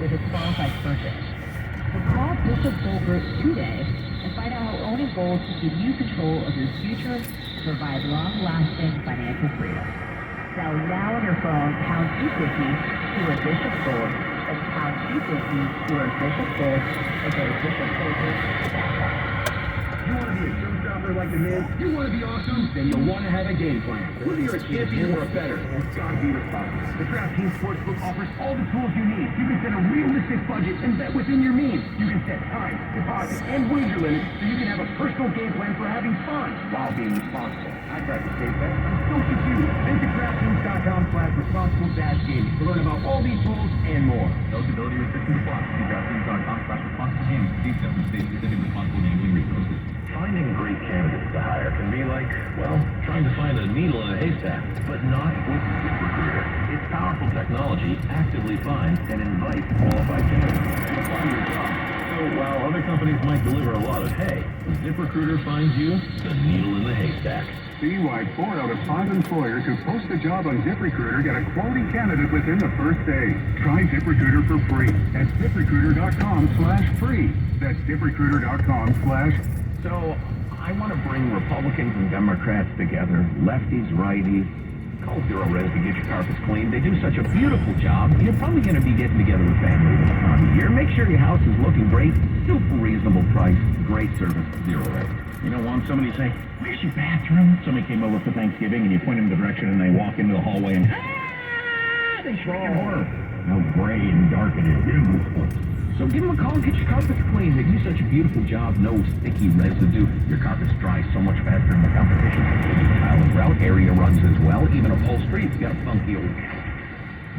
with its qualified purchase. So call Bishop Gold Group today and find out how owning gold can give you control of your future and provide long-lasting financial freedom. Dial now on your phone, pound 250 to a Bishop Gold. That's pound 250 to a Bishop Gold, or go to bishopgoldgroup.com. You want to be a showstopper like the Miz? You want to be awesome? Then you'll want to have a game plan. Whether you're a champion or a better, it's got to be responsible. The DraftKings Sportsbook offers all the tools you need. You can set a realistic budget and bet within your means. You can set time, deposit, and wager limits so you can have a personal game plan for having fun while being responsible. I tried to save bets, and so should you. Visit DraftKings.com/responsible-gaming to learn about all these tools and more. Eligibility restrictions apply. See DraftKings.com/responsible-gaming. Details and state-specific responsible gambling resources. Finding great candidates to hire can be like, well, trying to find a needle in a haystack, but not with ZipRecruiter. Its powerful technology actively finds and invites qualified candidates to apply to your job. So while other companies might deliver a lot of hay, ZipRecruiter finds you the needle in the haystack. See why 4 out of 5 employers who post a job on ZipRecruiter get a quality candidate within the first day. Try ZipRecruiter for free at ZipRecruiter.com/free. That's ZipRecruiter.com/. So, I want to bring Republicans and Democrats together, lefties, righties. Call Zero Res to get your carpets cleaned. They do such a beautiful job. You're probably going to be getting together with family this time of year. Make sure your house is looking great. Super reasonable price. Great service. Zero Res. You don't want somebody to say, "Where's your bathroom?" Somebody came over for Thanksgiving and you point them the direction and they walk into the hallway and they shriek in horror. How gray and dark it is. So give them a call and get your carpets cleaned. They do such a beautiful job. No sticky residue. Your carpets dry so much faster than the competition. Tile and grout area runs as well. Even upholstery, it's got a funky old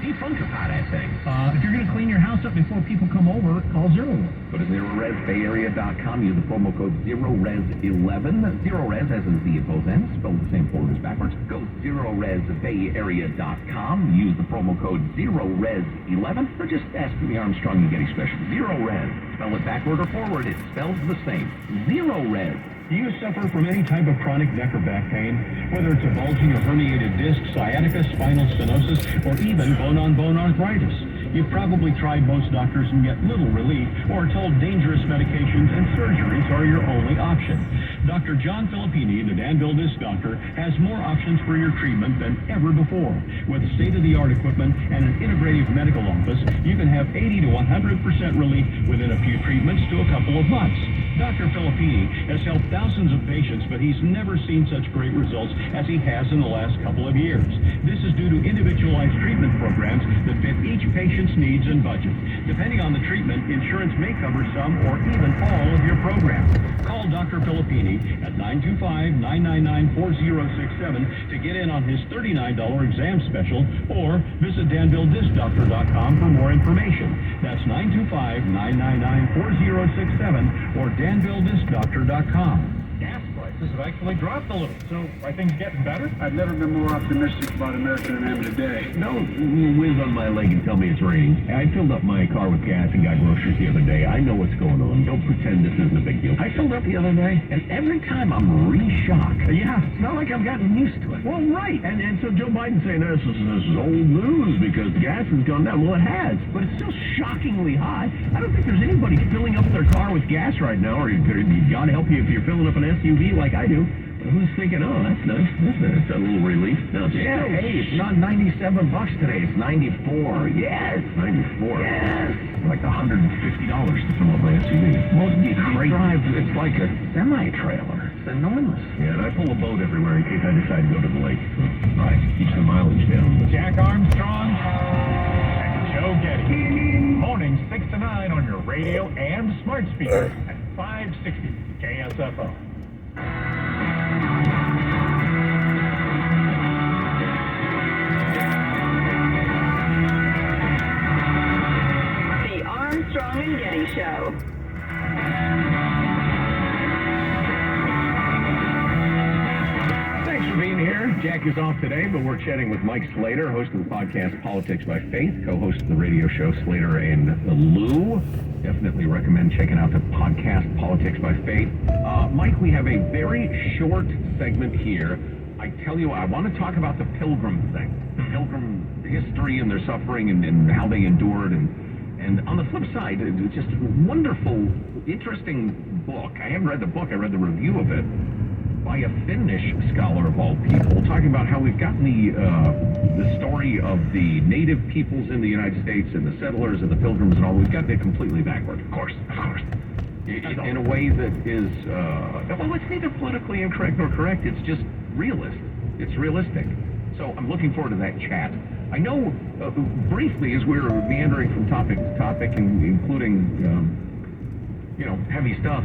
defunctify that thing. If you're going to clean your house up before people come over, call Zero. Go to ZeroResBayArea.com. Use the promo code ZeroRes11. Zero Res has a Z at both ends. Spelled the same forward as backwards. Go ZeroResBayArea.com. Use the promo code ZeroRes11. Or just ask for the Armstrong and Getty special. Zero Res. Spell it backward or forward. It spells the same. Zero Res. Do you suffer from any type of chronic neck or back pain? Whether it's a bulging or herniated disc, sciatica, spinal stenosis, or even bone-on-bone arthritis. You've probably tried most doctors and get little relief, or are told dangerous medications and surgeries are your only option. Dr. John Filippini, the Danville Disc Doctor, has more options for your treatment than ever before. With state-of-the-art equipment and an integrative medical office, you can have 80 to 100% relief within a few treatments to a couple of months. Dr. Filippini has helped thousands of patients, but he's never seen such great results as he has in the last couple of years. This is due to individualized treatment programs that fit each patient's needs and budget. Depending on the treatment, insurance may cover some or even all of your program. Call Dr. Filippini at 925-999-4067 to get in on his $39 exam special, or visit DanvilleDiscDoctor.com for more information. That's 925-999-4067 or DanvilleDiscDoctor.com. Gas prices have actually dropped a little, so are things getting better? I've never been more optimistic about America than I am today. Don't whiz on my leg and tell me it's raining. I filled up my car with gas and got groceries the other day. I know what's going on. Don't pretend this isn't a big deal. I filled up the other day, and every time I'm re-shocked. Yeah, it's not like I've gotten used to it. Well, right. And so Joe Biden's saying this is old news because gas has gone down. Well, it has, but it's still shockingly high. I don't think there's anybody filling up their car with gas right now, or God help you if you're filling up an SUV like I do. Who's thinking, oh, that's nice. That's a little relief. No, yeah, hey, it's not $97 today. It's $94. Yes, $94. Yes. Like $150 to fill up my SUV. Well, you drive, it's like a semi-trailer. It's enormous. Yeah, and I pull a boat everywhere in case I decide to go to the lake. So, right, keeps the mileage down. Jack Armstrong and Joe Getty. Mornings 6 to 9 on your radio and smart speaker at 560 KSFO. The Armstrong and Getty Show. Thanks for being here. Jack is off today, but we're chatting with Mike Slater, host of the podcast Politics by Faith, co-host of the radio show Slater and Lou. Definitely recommend checking out the podcast Politics by Faith. Mike, we have a very short segment here. I tell you, I want to talk about the Pilgrim thing, the Pilgrim history and their suffering and how they endured. And And on the flip side, it's just a wonderful, interesting book. I haven't read the book, I read the review of it, by a Finnish scholar of all people, talking about how we've gotten the story of the native peoples in the United States and the settlers and the pilgrims and all, we've got that completely backward. Of course. In a way that is, well, it's neither politically incorrect nor correct, it's just realist. It's realistic. So I'm looking forward to that chat. I know, briefly, as we're meandering from topic to topic, including, heavy stuff,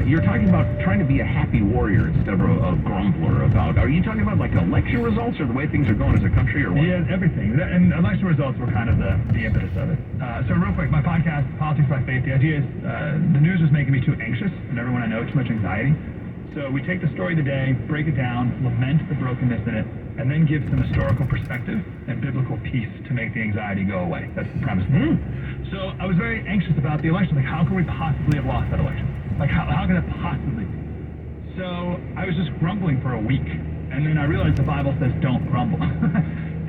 you're talking about trying to be a happy warrior instead of a grumbler about, are you talking about like election results or the way things are going as a country or what? Yeah, everything. And election results were kind of the impetus of it. So real quick, my podcast, Politics by Faith, the idea is the news is making me too anxious and everyone I know too much anxiety. So we take the story of the day, break it down, lament the brokenness in it, and then give some historical perspective and biblical peace to make the anxiety go away. That's the premise. So I was very anxious about the election. Like, how could we possibly have lost that election? Like, how could it possibly be? So I was just grumbling for a week, and then I realized the Bible says don't grumble.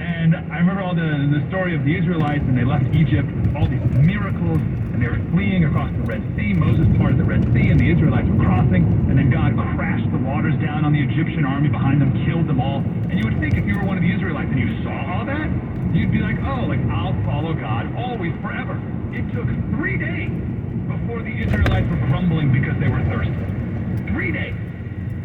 And I remember all the story of the Israelites, and they left Egypt with all these miracles, and they were fleeing across the Red Sea. Moses parted the Red Sea, and the Israelites were crossing, and then God crashed the waters down on the Egyptian army behind them, killed them all. And you would think if you were one of the Israelites and you saw all that, you'd be like, oh, like, I'll follow God always, forever. It took 3 days before the Israelites were grumbling because they were thirsty. 3 days.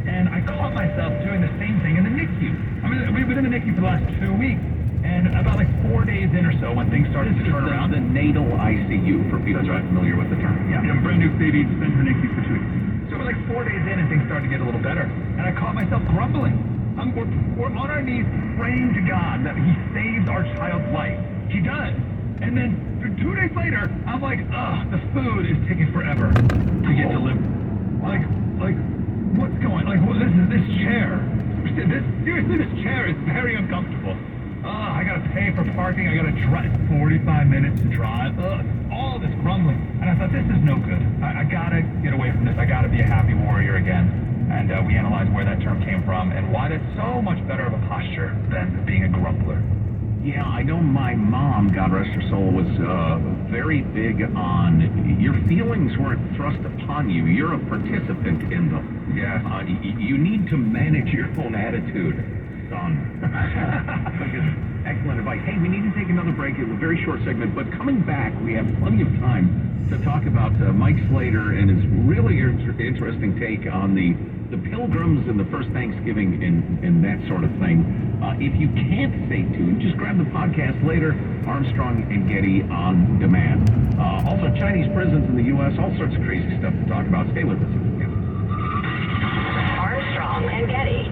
And I caught myself doing the same thing in the NICU. I mean, we've been in the NICU for the last 2 weeks. And about like 4 days in or so, when things started to turn around. The natal ICU, for people who are familiar with the term. Yeah, brand new baby, sent her NICU for 2 weeks. So we're like 4 days in and things started to get a little better. And I caught myself grumbling. We're on our knees praying to God that he saves our child's life. He does. And then 2 days later, I'm like, the food is taking forever to get delivered. Like, what's going on? Like, this chair. Seriously, this chair is very uncomfortable. I gotta pay for parking. I gotta drive 45 minutes to drive. All this grumbling. And I thought, this is no good. I gotta get away from this. I gotta be a happy warrior again. And we analyzed where that term came from and why that's so much better of a posture than being a grumbler. Yeah, I know my mom, God rest her soul, was very big on your feelings weren't thrust upon you. You're a participant in them. Yeah. You need to manage your own attitude, son. Excellent advice. Hey, we need to take another break. It was a very short segment, but coming back, we have plenty of time to talk about Mike Slater and his really interesting take on the pilgrims and the first Thanksgiving and that sort of thing. If you can't stay tuned, just grab the podcast later, Armstrong and Getty on demand. Also, Chinese prisons in the U.S., all sorts of crazy stuff to talk about. Stay with us. Armstrong and Getty.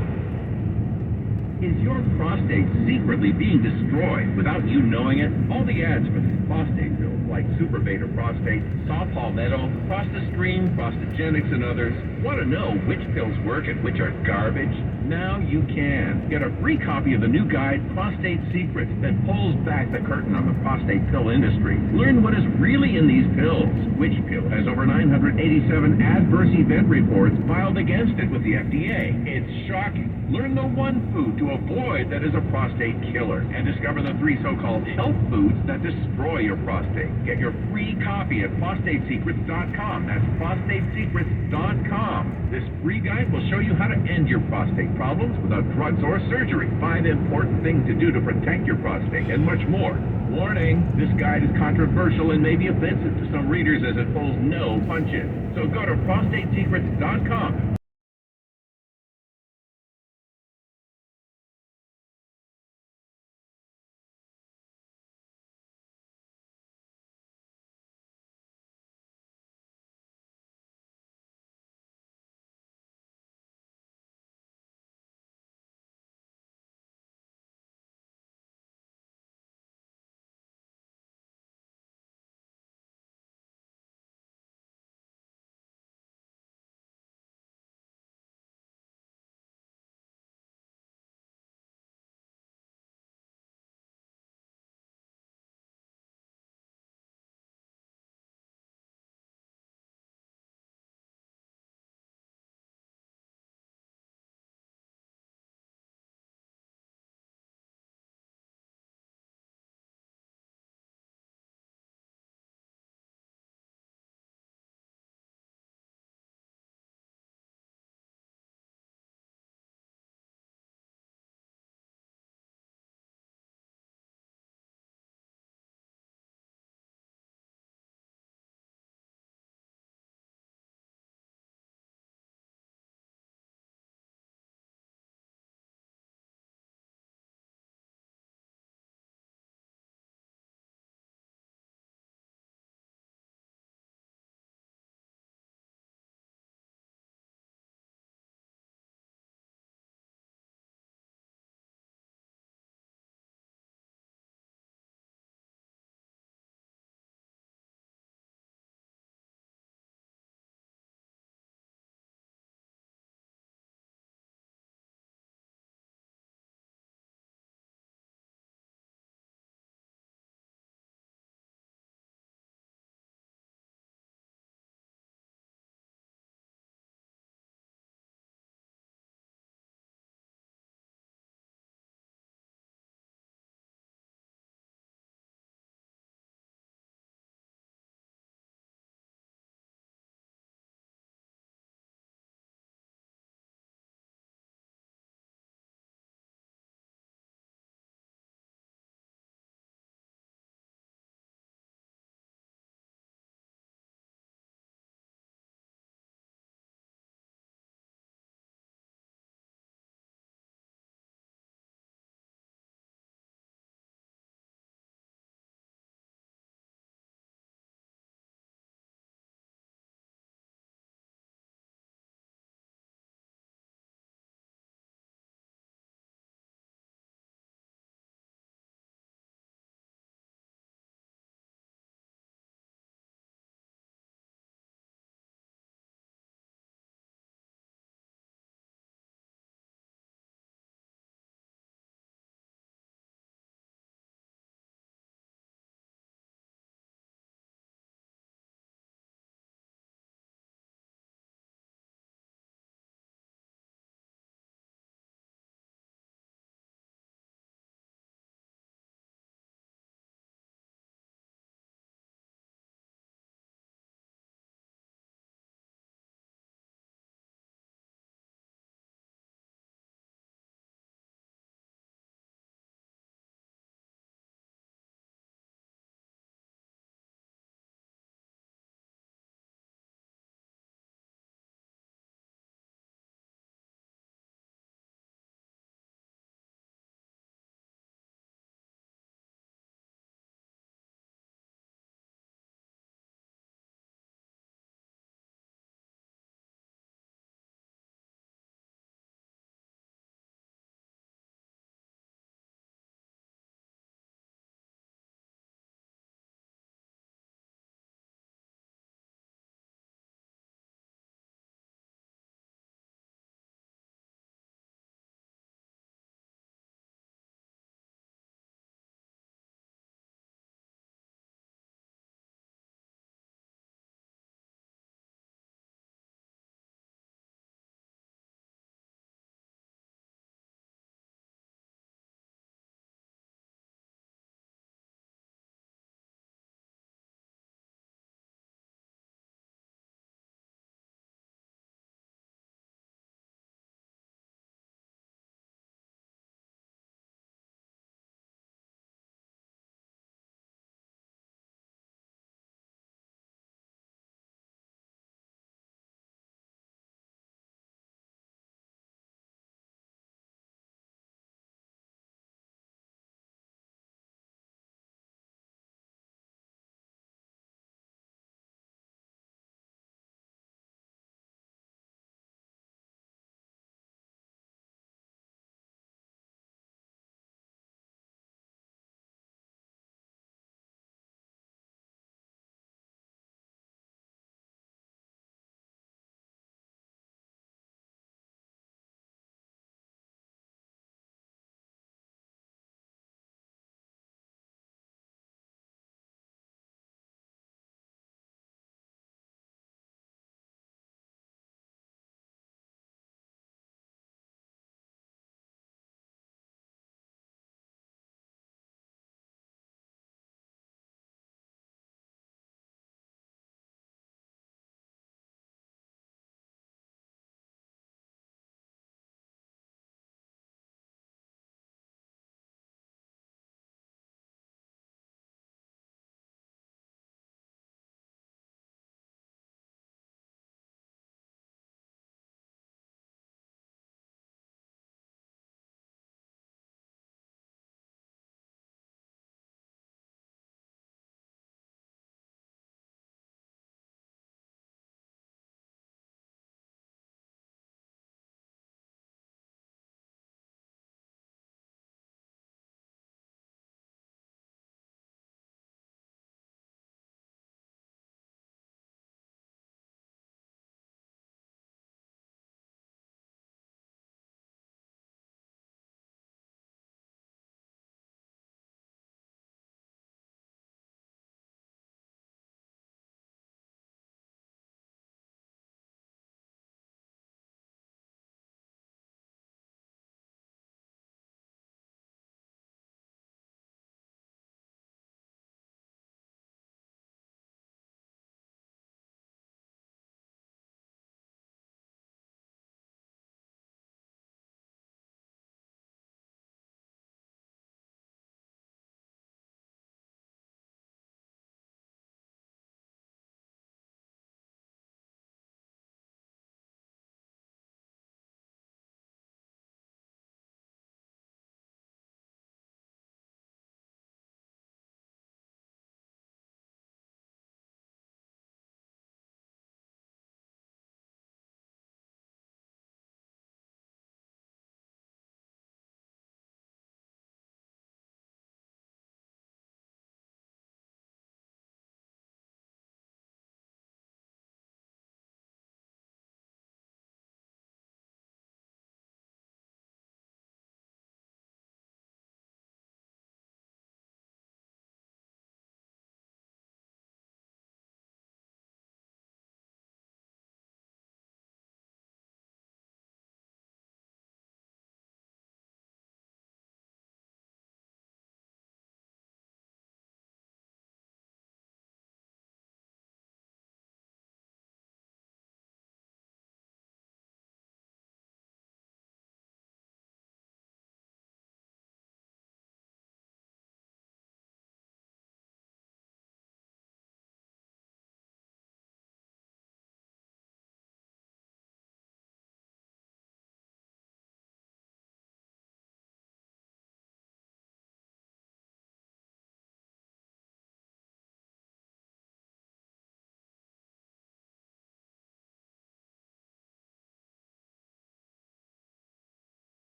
Is your prostate secretly being destroyed without you knowing it? All the ads for these prostate pills like Super Beta Prostate, Saw Palmetto, ProstaStream, Prostagenics, and others. Want to know which pills work and which are garbage? Now you can. Get a free copy of the new guide, Prostate Secrets, that pulls back the curtain on the prostate pill industry. Learn what is really in these pills. Which pill has over 987 adverse event reports filed against it with the FDA? It's shocking. Learn the one food to avoid that is a prostate killer, and discover the 3 so-called health foods that destroy your prostate. Get your free copy at prostatesecrets.com. That's prostatesecrets.com. This free guide will show you how to end your prostate problems without drugs or surgery. 5 important things to do to protect your prostate, and much more. Warning, this guide is controversial and may be offensive to some readers as it pulls no punches. So go to prostatesecrets.com